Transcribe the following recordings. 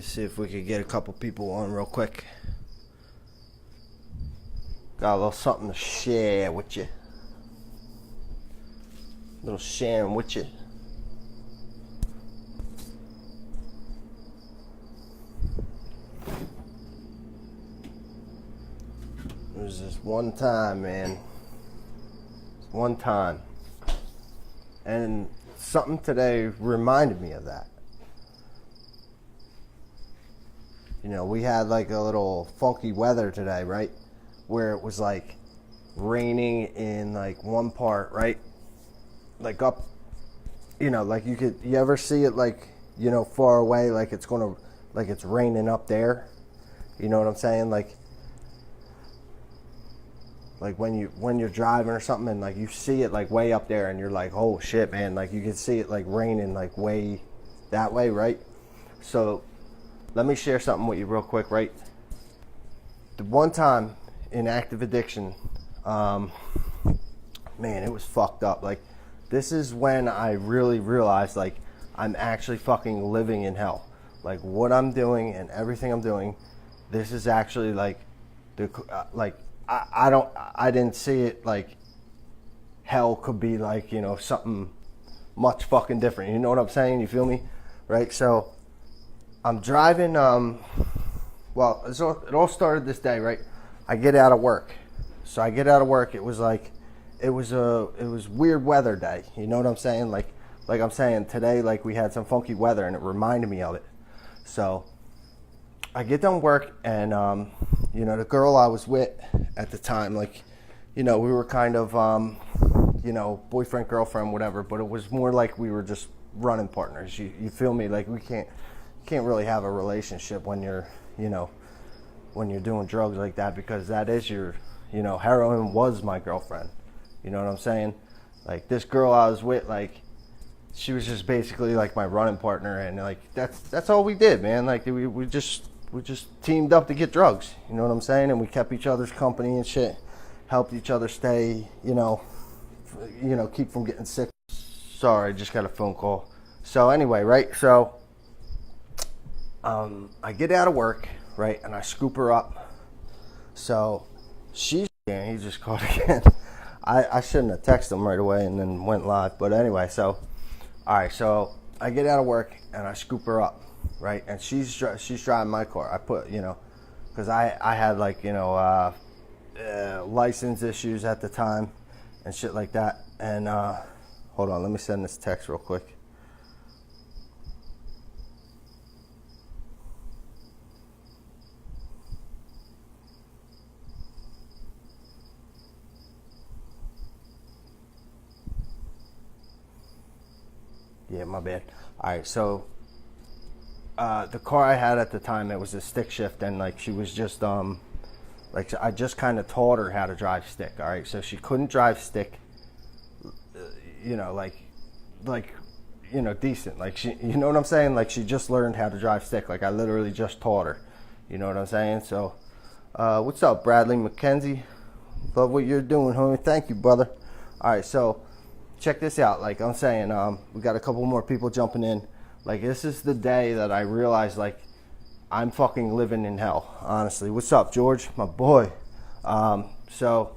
Let's see if we could get a couple people on real quick. Got a little something to share with you. A little sharing with you. There was this one time, man. One time. And something today reminded me of that. You know, we had like a little funky weather today, right? Where it was like raining in like one part, right? Like up, you know, like you ever see it like, you know, far away, like it's raining up there. You know what I'm saying? Like when you're driving or something and like you see it like way up there and you're like, oh shit, man, like you can see it like raining like way that way, right? So let me share something with you real quick, right? The one time in active addiction, man, it was fucked up. Like, this is when I really realized, like, I'm actually fucking living in hell. Like, what I'm doing and everything I'm doing, this is actually, like, I didn't see it, like, hell could be, like, you know, something much fucking different. You know what I'm saying? You feel me? Right? So I'm driving, well, it all started this day, right? I get out of work. So I get out of work, it was weird weather day. You know what I'm saying? Like I'm saying today, like we had some funky weather and it reminded me of it. So I get done work and, you know, the girl I was with at the time, like, you know, we were kind of, you know, boyfriend, girlfriend, whatever, but it was more like we were just running partners. You feel me? Like we can't really have a relationship when you're, you know, when you're doing drugs like that, because that is your, you know, heroin was my girlfriend. You know what I'm saying? Like this girl I was with, like she was just basically like my running partner, and like that's all we did, man. Like we just teamed up to get drugs. You know what I'm saying? And we kept each other's company and shit, helped each other stay, you know, keep from getting sick. Sorry, I just got a phone call. So anyway, right? So I get out of work, right, and I scoop her up. So she's, yeah, he just called again. I shouldn't have texted him right away and then went live. But anyway, so, all right, so I get out of work and I scoop her up, right, and she's driving my car. I put, you know, because I had like, you know, license issues at the time and shit like that. And hold on, let me send this text real quick. Yeah, my bad. All right, so the car I had at the time, it was a stick shift, and like she was just like I just kind of taught her how to drive stick. All right, so she couldn't drive stick, you know, like you know, decent. Like she, you know what I'm saying? Like she just learned how to drive stick. Like I literally just taught her. You know what I'm saying? So what's up, Bradley McKenzie? Love what you're doing, homie. Thank you, brother. All right, so check this out. Like I'm saying, we got a couple more people jumping in. Like this is the day that I realized, like, I'm fucking living in hell, honestly. What's up, George, my boy? So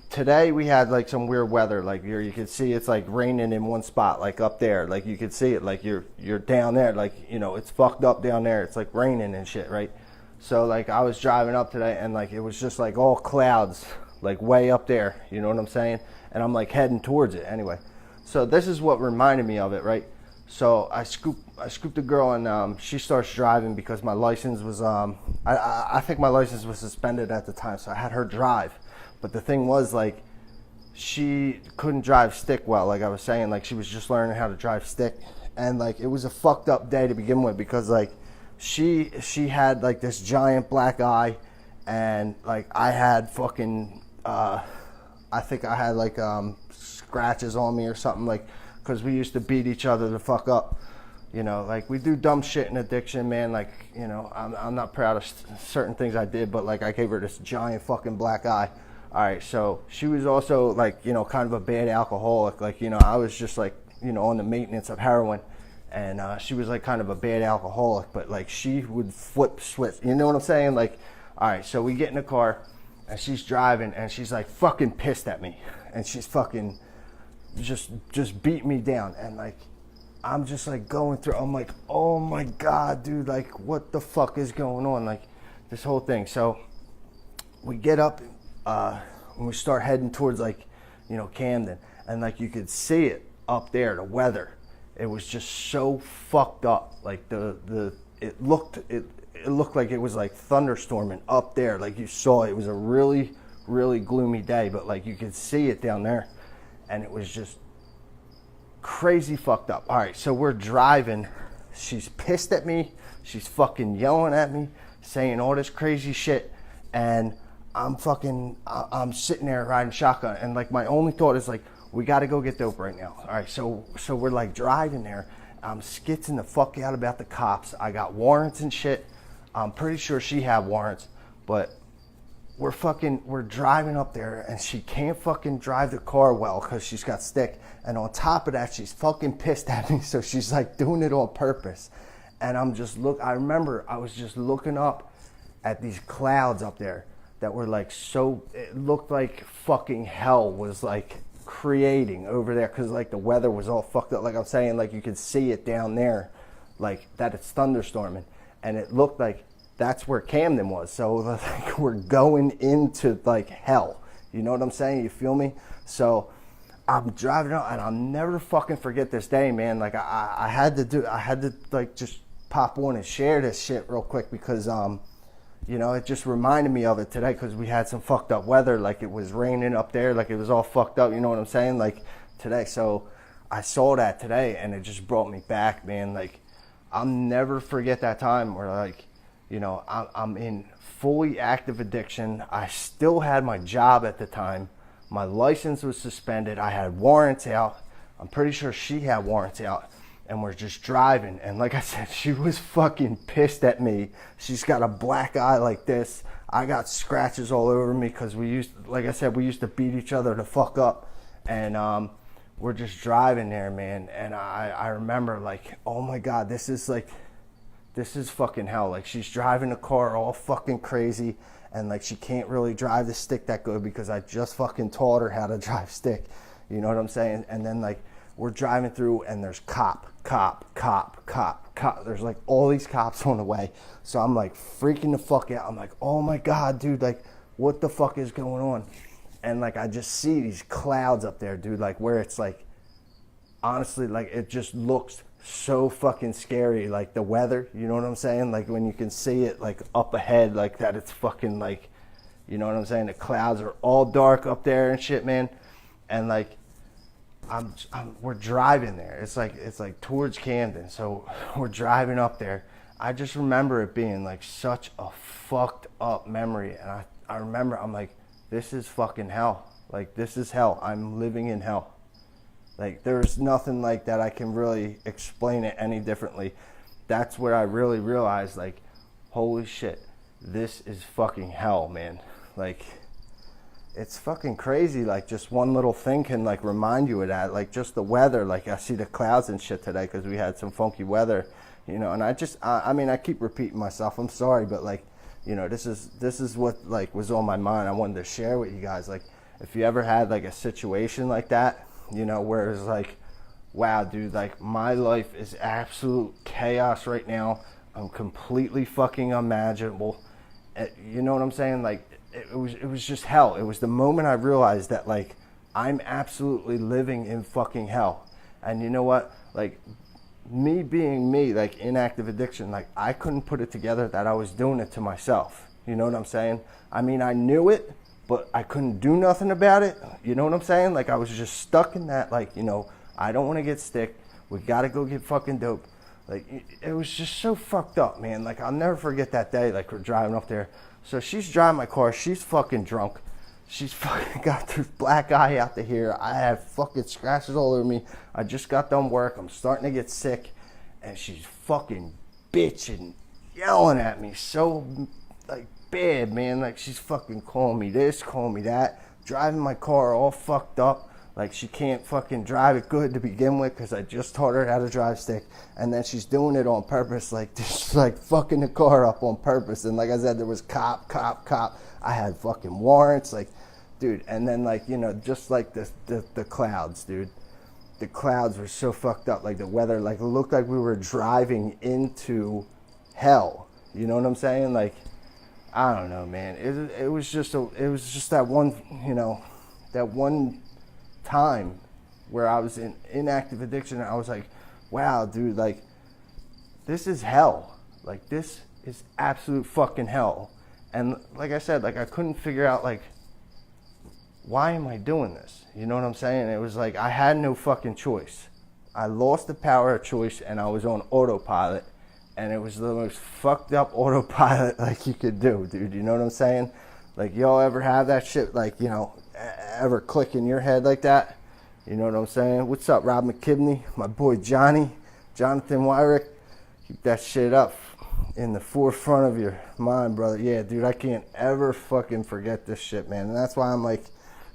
today we had like some weird weather. Like you can see it's like raining in one spot, like up there. Like you can see it, like you're down there, like, you know, it's fucked up down there. It's like raining and shit, right? So like I was driving up today and like it was just like all clouds, like way up there. You know what I'm saying? And I'm like heading towards it anyway. So this is what reminded me of it, right? So I scooped the girl, and she starts driving because my license was I think my license was suspended at the time, so I had her drive. But the thing was, like, she couldn't drive stick well, like I was saying. Like she was just learning how to drive stick, and like it was a fucked up day to begin with, because like she had like this giant black eye, and like I had fucking I think I had like scratches on me or something, like, because we used to beat each other the fuck up. You know, like we do dumb shit in addiction, man. Like, you know, I'm not proud of certain things I did, but like I gave her this giant fucking black eye. All right, so she was also like, you know, kind of a bad alcoholic. Like, you know, I was just like, you know, on the maintenance of heroin, And she was like kind of a bad alcoholic, but like she would flip switch. You know what I'm saying? Like, all right, so we get in the car and she's driving and she's like fucking pissed at me. And she's fucking just beat me down. And like, I'm just like going through, I'm like, oh my God, dude, like what the fuck is going on? Like this whole thing. So we get up and we start heading towards like, you know, Camden. And like you could see it up there, the weather. It was just so fucked up. Like it looked like it was like thunderstorming up there. Like you saw it was a really, really gloomy day, but like you could see it down there. And it was just crazy fucked up. All right, so we're driving. She's pissed at me. She's fucking yelling at me, saying all this crazy shit. And I'm sitting there riding shotgun. And like my only thought is like, we got to go get dope right now. All right, so we're like driving there. I'm skitzing the fuck out about the cops. I got warrants and shit. I'm pretty sure she had warrants, but we're driving up there and she can't fucking drive the car well because she's got stick. And on top of that, she's fucking pissed at me. So she's like doing it on purpose. And I remember I was just looking up at these clouds up there that were like it looked like fucking hell was like creating over there because like the weather was all fucked up. Like I'm saying, like you could see it down there, like that it's thunderstorming, and it looked like that's where Camden was. So like we're going into like hell. You know what I'm saying? You feel me? So I'm driving out, and I'll never fucking forget this day, man. Like I had to like just pop on and share this shit real quick because you know, it just reminded me of it today because we had some fucked up weather. Like it was raining up there, like it was all fucked up. You know what I'm saying? Like today. So I saw that today and it just brought me back, man. Like I'll never forget that time where like, you know, I'm in fully active addiction. I still had my job at the time. My license was suspended. I had warrants out. I'm pretty sure she had warrants out. And we're just driving, and like I said, she was fucking pissed at me. She's got a black eye like this. I got scratches all over me because we used to beat each other the fuck up. And we're just driving there, man. And I remember like, oh my God, this is fucking hell. Like she's driving the car all fucking crazy, and like she can't really drive the stick that good because I just fucking taught her how to drive stick. You know what I'm saying? And then like we're driving through, and there's cop. There's like all these cops on the way. So I'm like freaking the fuck out. I'm like, oh my God, dude, like what the fuck is going on? And like I just see these clouds up there, dude, like where it's like, honestly, like it just looks so fucking scary. Like the weather, you know what I'm saying? Like when you can see it like up ahead like that, it's fucking like, you know what I'm saying? The clouds are all dark up there and shit, man. And like we're driving there. It's like towards Camden. So we're driving up there. I just remember it being like such a fucked up memory. And I remember I'm like, this is fucking hell. Like this is hell. I'm living in hell. Like there's nothing like that I can really explain it any differently. That's where I really realized like, holy shit, this is fucking hell, man. Like it's fucking crazy. Like just one little thing can like remind you of that. Like just the weather. Like I see the clouds and shit today because we had some funky weather, you know. And I mean, I keep repeating myself. I'm sorry, but like, you know, this is what like was on my mind. I wanted to share with you guys. Like, if you ever had like a situation like that, you know, where it's like, wow, dude, like my life is absolute chaos right now. I'm completely fucking unimaginable. You know what I'm saying? Like. It was just hell. It was the moment I realized that like I'm absolutely living in fucking hell. And you know what? Like me being me, like in active addiction, like I couldn't put it together that I was doing it to myself. You know what I'm saying? I mean, I knew it, but I couldn't do nothing about it. You know what I'm saying? Like I was just stuck in that, like, you know, I don't want to get stick. We got to go get fucking dope. Like it was just so fucked up, man. Like I'll never forget that day. Like we're driving up there. So she's driving my car. She's fucking drunk. She's fucking got this black eye out to here. I have fucking scratches all over me. I just got done work. I'm starting to get sick. And she's fucking bitching, yelling at me so like bad, man. Like she's fucking calling me this, calling me that. Driving my car all fucked up. Like, she can't fucking drive it good to begin with because I just taught her how to drive stick. And then she's doing it on purpose, like, just like fucking the car up on purpose. And like I said, there was cop. I had fucking warrants, like, dude. And then, like, you know, just like the clouds, dude. The clouds were so fucked up. Like, the weather, like, it looked like we were driving into hell. You know what I'm saying? Like, I don't know, man. It was just that one, you know, that one time where I was in active addiction, and I was like, wow, dude, like, this is hell. Like, this is absolute fucking hell. And like I said, like, I couldn't figure out, like, why am I doing this? You know what I'm saying? It was like I had no fucking choice. I lost the power of choice, and I was on autopilot, and it was the most fucked up autopilot like you could do, dude. You know what I'm saying? Like, y'all ever have that shit, like, you know, ever click in your head like that? You know what I'm saying? What's up, Rob McKibney? My boy Johnny, Jonathan Wyrick. Keep that shit up in the forefront of your mind, brother. Yeah, dude, I can't ever fucking forget this shit, man. And that's why I'm like,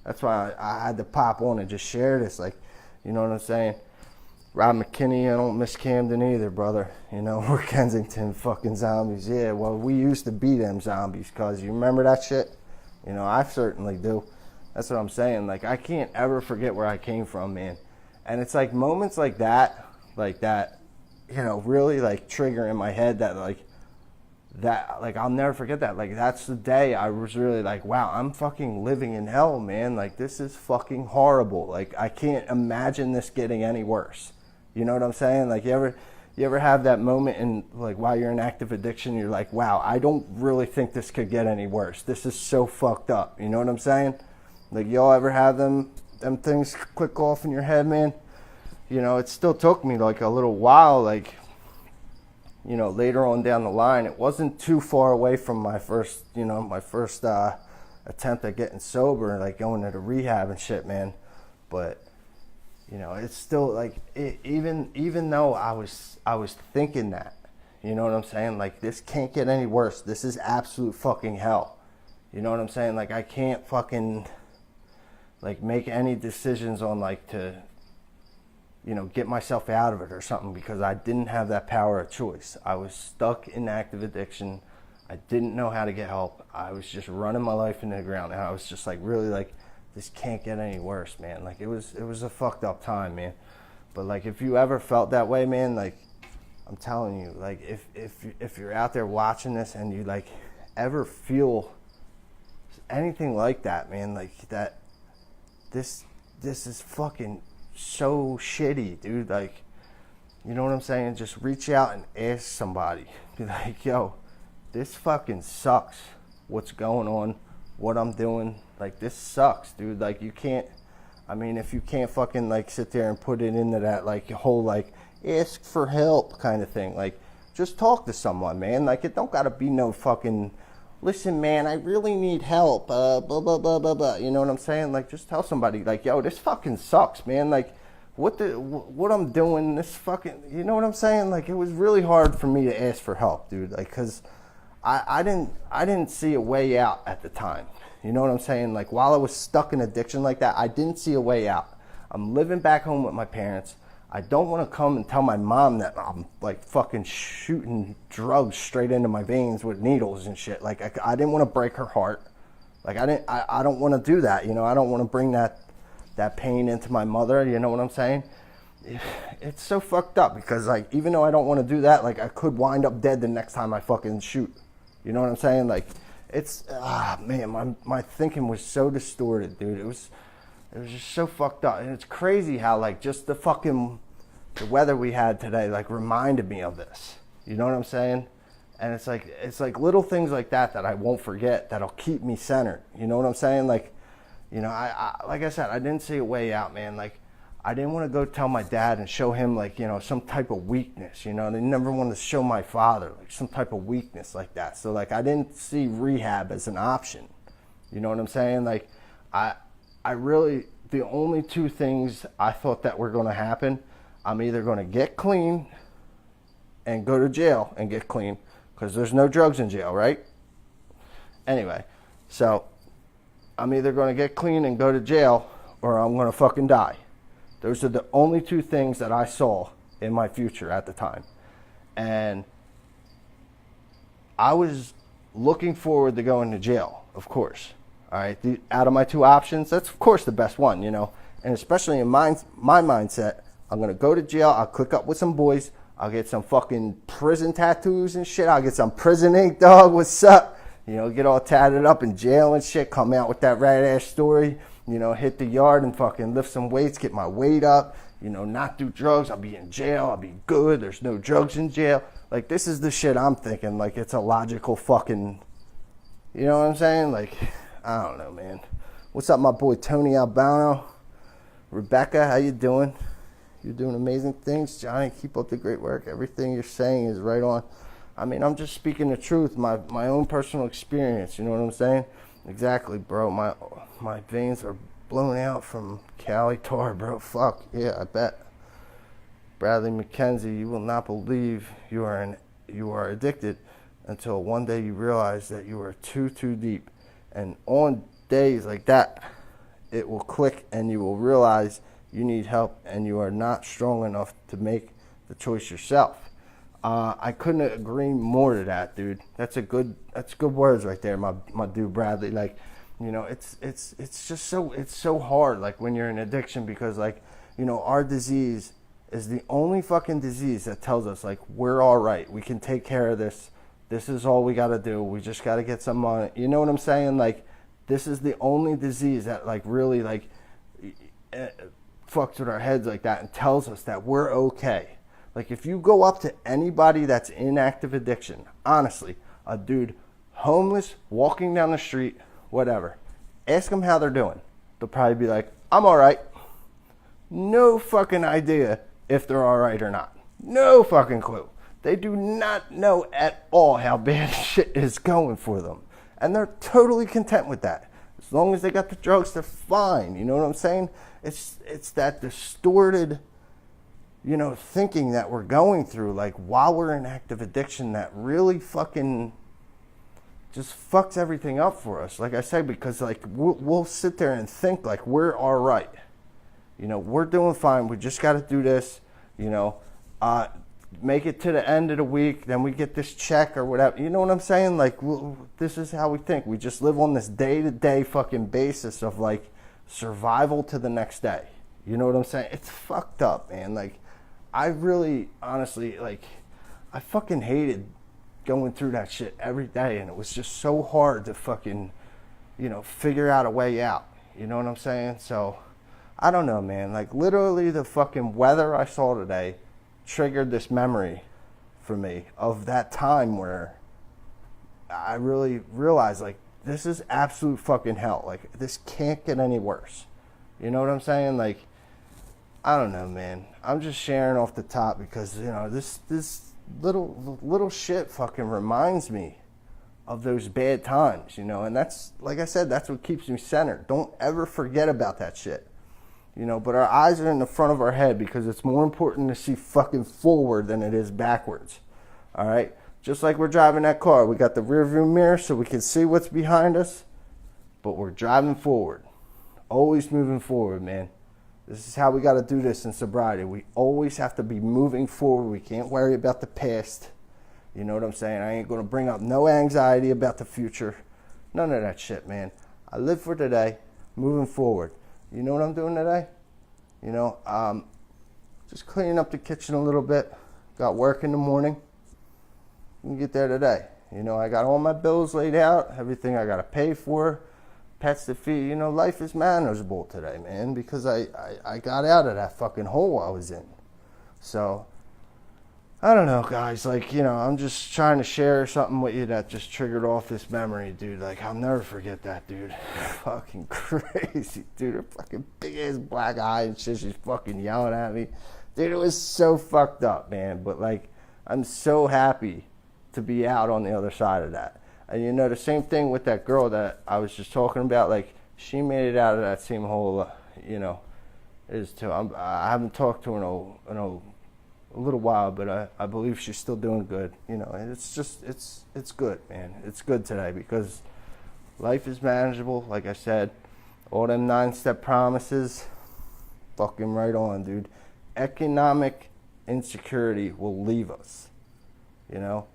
that's why I had to pop on and just share this. Like, you know what I'm saying? Rob McKinney, I don't miss Camden either, brother. You know, we're Kensington fucking zombies. Yeah, well, we used to be them zombies, cause you remember that shit? You know, I certainly do. That's what I'm saying. Like, I can't ever forget where I came from, man. And it's like moments like that, you know, really like trigger in my head that like I'll never forget that. Like, that's the day I was really like, wow, I'm fucking living in hell, man. Like, this is fucking horrible. Like, I can't imagine this getting any worse. You know what I'm saying? Like, you ever have that moment in, like, while you're in active addiction, you're like, wow, I don't really think this could get any worse. This is so fucked up. You know what I'm saying? Like, y'all ever have them things click off in your head, man? You know, it still took me like a little while, like, you know, later on down the line. It wasn't too far away from my first attempt at getting sober, like going to the rehab and shit, man. But, you know, it's still like, even though I was thinking that, you know what I'm saying? Like, this can't get any worse. This is absolute fucking hell. You know what I'm saying? Like, I can't fucking, like, make any decisions on, like, to, you know, get myself out of it or something, because I didn't have that power of choice. I was stuck in active addiction. I didn't know how to get help. I was just running my life into the ground, and I was just like, really, like, this can't get any worse, man. Like, it was a fucked up time, man. But, like, if you ever felt that way, man, like, I'm telling you, like, if you're out there watching this and you, like, ever feel anything like that, man, like, that this is fucking so shitty, dude. Like, you know what I'm saying? Just reach out and ask somebody. Be like, yo, this fucking sucks. What's going on? What I'm doing? Like, this sucks, dude. Like, you can't, I mean, if you can't fucking, like, sit there and put it into that, like, whole, like, ask for help kind of thing. Like, just talk to someone, man. Like, it don't gotta be no fucking, listen, man, I really need help, blah, blah, blah, blah, blah. You know what I'm saying? Like, just tell somebody, like, yo, this fucking sucks, man. Like, what I'm doing, this fucking, you know what I'm saying? Like, it was really hard for me to ask for help, dude. Like, cause I didn't see a way out at the time. You know what I'm saying? Like, while I was stuck in addiction like that, I didn't see a way out. I'm living back home with my parents. I don't want to come and tell my mom that I'm, like, fucking shooting drugs straight into my veins with needles and shit. Like, I didn't want to break her heart. Like, I don't want to do that. You know, I don't want to bring that pain into my mother. You know what I'm saying? It's so fucked up because, like, even though I don't want to do that, like, I could wind up dead the next time I fucking shoot. You know what I'm saying? Like, it's, man, my thinking was so distorted, dude. It was just so fucked up. And it's crazy how, like, just the weather we had today, like, reminded me of this. You know what I'm saying? And it's like little things like that I won't forget, that'll keep me centered. You know what I'm saying? Like, you know, I like I said, I didn't see a way out, man. Like, I didn't want to go tell my dad and show him, like, you know, some type of weakness, you know. And I never wanted to show my father, like, some type of weakness like that. So, like, I didn't see rehab as an option. You know what I'm saying? Like, I really, the only two things I thought that were going to happen, I'm either going to get clean and go to jail and get clean, because there's no drugs in jail, right? Anyway, so I'm either going to get clean and go to jail, or I'm going to fucking die. Those are the only two things that I saw in my future at the time. And I was looking forward to going to jail, of course. All right, out of my two options, that's of course the best one, you know. And especially in my mindset, I'm going to go to jail, I'll click up with some boys, I'll get some fucking prison tattoos and shit, I'll get some prison ink, dog, what's up? You know, get all tatted up in jail and shit, come out with that rat ass story, you know, hit the yard and fucking lift some weights, get my weight up, you know, not do drugs, I'll be in jail, I'll be good, there's no drugs in jail. Like, this is the shit I'm thinking, like, it's a logical fucking, you know what I'm saying? Like, I don't know, man. What's up, my boy Tony Albano? Rebecca, how you doing? You're doing amazing things. Johnny, keep up the great work. Everything you're saying is right on. I mean, I'm just speaking the truth, my own personal experience, you know what I'm saying? Exactly, bro. My veins are blown out from Cali tar, bro. Fuck, yeah, I bet. Bradley McKenzie, you will not believe you are addicted until one day you realize that you are too deep. And on days like that, it will click and you will realize you need help and you are not strong enough to make the choice yourself. I couldn't agree more to that, dude. That's good words right there, my dude Bradley. Like, you know, it's just so hard, like, when you're in addiction, because, like, you know, our disease is the only fucking disease that tells us, like, we're all right, we can take care of this. This is all we got to do. We just got to get some money. You know what I'm saying? Like, this is the only disease that, like, really, like, fucks with our heads like that and tells us that we're okay. Like, if you go up to anybody that's in active addiction, honestly, a dude homeless, walking down the street, whatever, ask them how they're doing. They'll probably be like, I'm all right. No fucking idea if they're all right or not. No fucking clue. They do not know at all how bad shit is going for them. And they're totally content with that. As long as they got the drugs, they're fine. You know what I'm saying? It's that distorted, you know, thinking that we're going through, like, while we're in active addiction, that really fucking just fucks everything up for us. Like I said, because, like, we'll sit there and think, like, we're all right. You know, we're doing fine. We just got to do this, you know, make it to the end of the week, then we get this check or whatever. You know what I'm saying? Like, this is how we think. We just live on this day-to-day fucking basis of, like, survival to the next day. You know what I'm saying? It's fucked up, man. Like, I really, honestly, like, I fucking hated going through that shit every day, and it was just so hard to fucking, you know, figure out a way out. You know what I'm saying? So, I don't know, man. Like, literally the fucking weather I saw today triggered this memory for me of that time where I really realized, like, this is absolute fucking hell. Like, this can't get any worse. You know what I'm saying? Like, I don't know, man. I'm just sharing off the top because, you know, this little shit fucking reminds me of those bad times, you know, and that's, like I said, that's what keeps me centered. Don't ever forget about that shit. You know, but our eyes are in the front of our head because it's more important to see fucking forward than it is backwards. All right? Just like we're driving that car. We got the rear view mirror so we can see what's behind us, but we're driving forward. Always moving forward, man. This is how we got to do this in sobriety. We always have to be moving forward. We can't worry about the past. You know what I'm saying? I ain't going to bring up no anxiety about the future. None of that shit, man. I live for today, moving forward. You know what I'm doing today? You know, just cleaning up the kitchen a little bit. Got work in the morning. We can get there today. You know, I got all my bills laid out, everything I got to pay for, pets to feed. You know, life is manageable today, man, because I got out of that fucking hole I was in. So, I don't know, guys. Like, you know, I'm just trying to share something with you that just triggered off this memory, dude. Like, I'll never forget that, dude. Fucking crazy, dude. Her fucking big-ass black eye and shit. She's fucking yelling at me. Dude, it was so fucked up, man. But, like, I'm so happy to be out on the other side of that. And, you know, the same thing with that girl that I was just talking about. Like, she made it out of that same hole, you know, is too. I haven't talked to her in a little while, but I believe she's still doing good, you know, and it's just, it's good, man. It's good today because life is manageable, like I said. All them 9-step promises, fucking right on, dude. Economic insecurity will leave us. You know,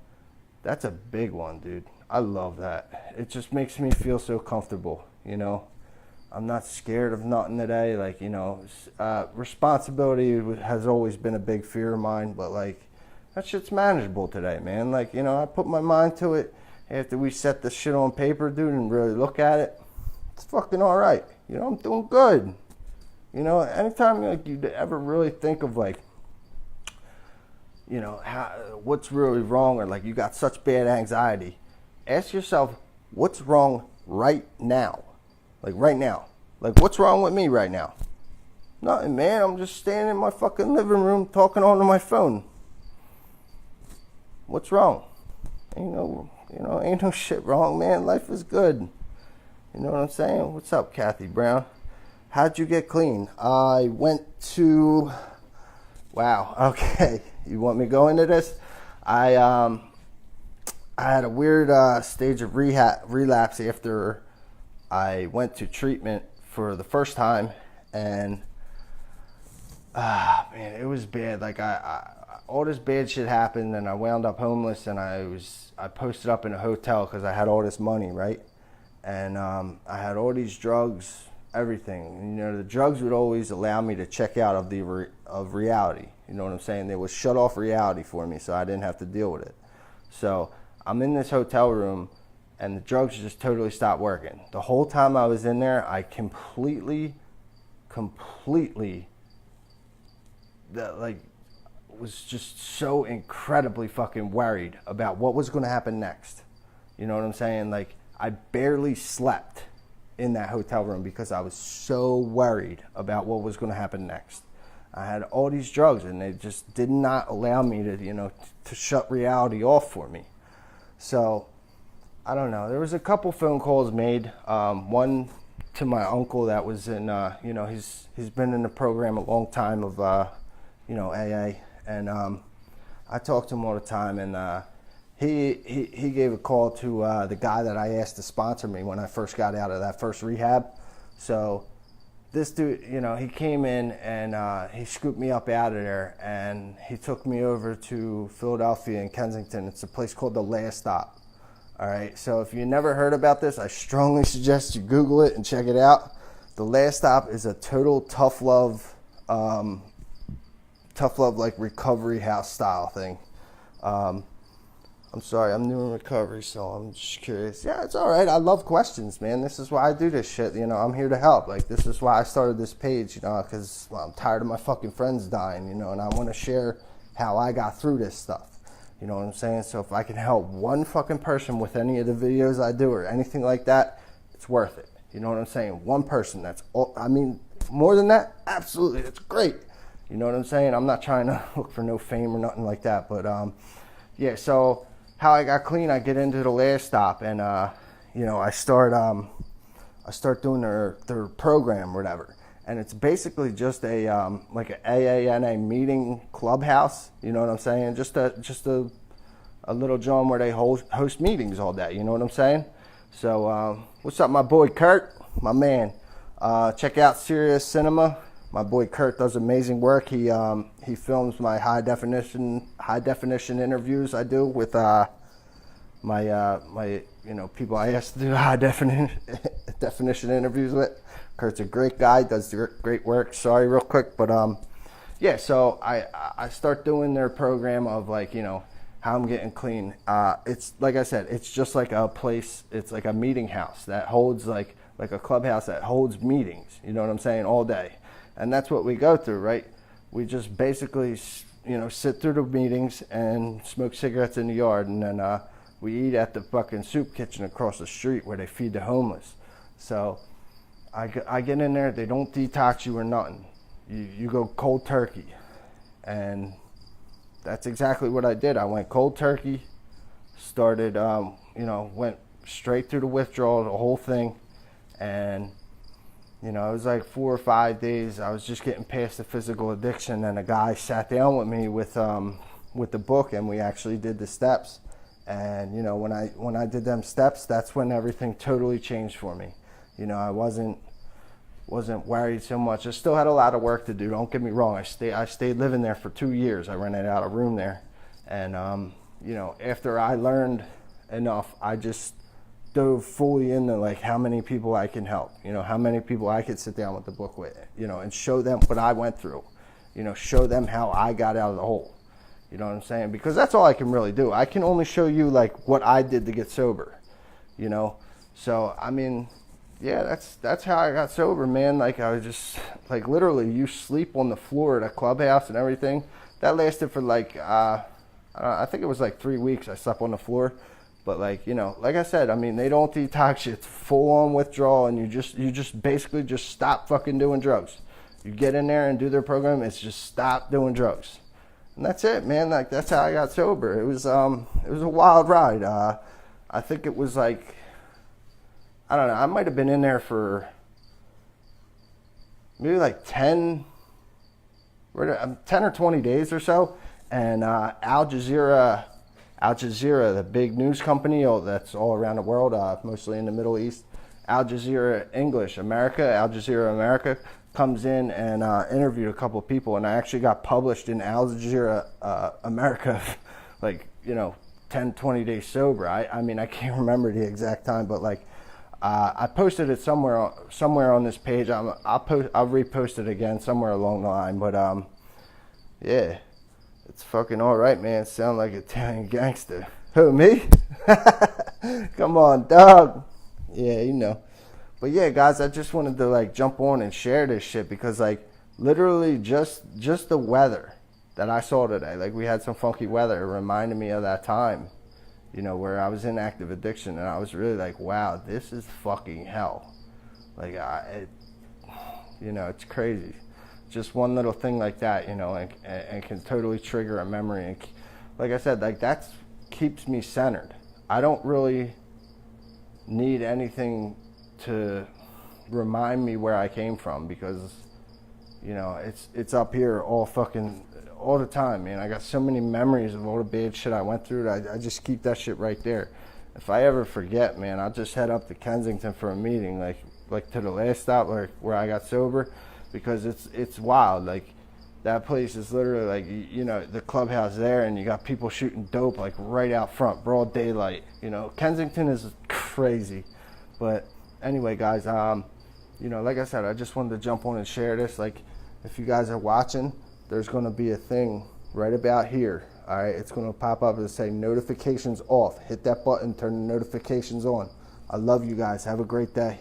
that's a big one, dude. I love that. It just makes me feel so comfortable, you know. I'm not scared of nothing today. Like, you know, responsibility has always been a big fear of mine, but like, that shit's manageable today, man. Like, you know, I put my mind to it after we set this shit on paper, dude, and really look at it. It's fucking all right. You know, I'm doing good. You know, anytime like you ever really think of like, you know, what's really wrong, or like you got such bad anxiety, ask yourself, what's wrong right now? Like right now. Like what's wrong with me right now? Nothing, man. I'm just standing in my fucking living room talking onto my phone. What's wrong? Ain't no shit wrong, man. Life is good. You know what I'm saying? What's up, Kathy Brown? How'd you get clean? I went to... Wow, okay. You want me to go into this? I had a weird stage of relapse after I went to treatment for the first time, and man, it was bad. Like I all this bad shit happened, and I wound up homeless, and I posted up in a hotel because I had all this money, right? And I had all these drugs, everything. And, you know, the drugs would always allow me to check out of reality. You know what I'm saying? They would shut off reality for me, so I didn't have to deal with it. So I'm in this hotel room, and the drugs just totally stopped working. The whole time I was in there, I completely, was just so incredibly fucking worried about what was going to happen next. You know what I'm saying? Like, I barely slept in that hotel room because I was so worried about what was going to happen next. I had all these drugs, and they just did not allow me to, you know, to shut reality off for me. So, I don't know. There was a couple phone calls made. One to my uncle that was in, you know, he's been in the program a long time of, you know, AA. And I talk to him all the time, and he gave a call to the guy that I asked to sponsor me when I first got out of that first rehab. So this dude, you know, he came in and he scooped me up out of there, and he took me over to Philadelphia and Kensington. It's a place called The Last Stop. All right, so if you never heard about this, I strongly suggest you Google it and check it out. The Last Stop is a total tough love like recovery house style thing. I'm sorry, I'm new in recovery, so I'm just curious. Yeah, it's all right. I love questions, man. This is why I do this shit. You know, I'm here to help. Like, this is why I started this page, you know, because I'm tired of my fucking friends dying, you know, and I want to share how I got through this stuff. You know what I'm saying? So if I can help one fucking person with any of the videos I do or anything like that, it's worth it. You know what I'm saying? One person, that's all. I mean, more than that, absolutely, it's great. You know what I'm saying? I'm not trying to look for no fame or nothing like that, but yeah, so how I got clean, I get into The Last Stop, and you know, I start doing their program or whatever, and it's basically just a like a AANA meeting clubhouse. You know what I'm saying? Just a little joint where they host meetings all day. You know what I'm saying? So what's up, my boy Kurt, my man? Check out Serious Cinema. My boy Kurt does amazing work. He films my high definition interviews I do with my you know, people I ask to do high definition interviews with. Kurt's a great guy, does great work. Sorry, real quick, but yeah. So I start doing their program of, like, you know, how I'm getting clean. It's like I said, it's just like a place. It's like a meeting house that holds like a clubhouse that holds meetings. You know what I'm saying? All day. And that's what we go through, right? We just basically, you know, sit through the meetings and smoke cigarettes in the yard, and then we eat at the fucking soup kitchen across the street where they feed the homeless. So I get in there. They don't detox you or nothing. You go cold turkey, and that's exactly what I did. I went cold turkey, started, you know, went straight through the withdrawal, the whole thing, and you know, it was like 4 or 5 days. I was just getting past the physical addiction, and a guy sat down with me with the book, and we actually did the steps. And you know, when I did them steps, that's when everything totally changed for me. You know, I wasn't wasn't worried so much. I still had a lot of work to do, don't get me wrong. I stayed living there for 2 years. I rented out a room there, and you know, after I learned enough, I just dove fully into like how many people I can help, you know, how many people I could sit down with the book with, you know, and show them what I went through, you know, show them how I got out of the hole. You know what I'm saying? Because that's all I can really do. I can only show you like what I did to get sober, you know. So I mean, yeah, that's how I got sober, man. Like I was just like literally, you sleep on the floor at a clubhouse and everything. That lasted for like I think it was like 3 weeks. I slept on the floor. But like, you know, like I said, I mean, they don't detox you. It's full on withdrawal, and you just basically just stop fucking doing drugs. You get in there and do their program. It's just stop doing drugs, and that's it, man. Like that's how I got sober. It was a wild ride. I think it was like, I don't know. I might have been in there for maybe like 10 or 20 days or so, and Al Jazeera, the big news company that's all around the world, mostly in the Middle East, Al Jazeera English America, Al Jazeera America comes in and interviewed a couple of people, and I actually got published in Al Jazeera America, like, you know, 10, 20 days sober. I mean, I can't remember the exact time, but like, I posted it somewhere on this page. I'll repost it again somewhere along the line, but yeah. It's fucking all right, man. Sound like Italian gangster. Who, me? Come on, dog. Yeah, you know. But yeah, guys, I just wanted to like jump on and share this shit because like literally just the weather that I saw today. Like we had some funky weather. It reminded me of that time, you know, where I was in active addiction, and I was really like, wow, this is fucking hell. Like you know, it's crazy. Just one little thing like that, you know, and can totally trigger a memory. And like I said, like that keeps me centered. I don't really need anything to remind me where I came from because, you know, it's up here all the time, man. I got so many memories of all the bad shit I went through that I just keep that shit right there. If I ever forget, man, I'll just head up to Kensington for a meeting, like to the last stop where I got sober. Because it's wild. Like that place is literally like, you know, the clubhouse there, and you got people shooting dope like right out front, broad daylight. You know, Kensington is crazy. But anyway, guys, you know, like I said, I just wanted to jump on and share this. Like, if you guys are watching, there's going to be a thing right about here. All right, it's going to pop up and say notifications off. Hit that button, turn the notifications on. I love you guys. Have a great day.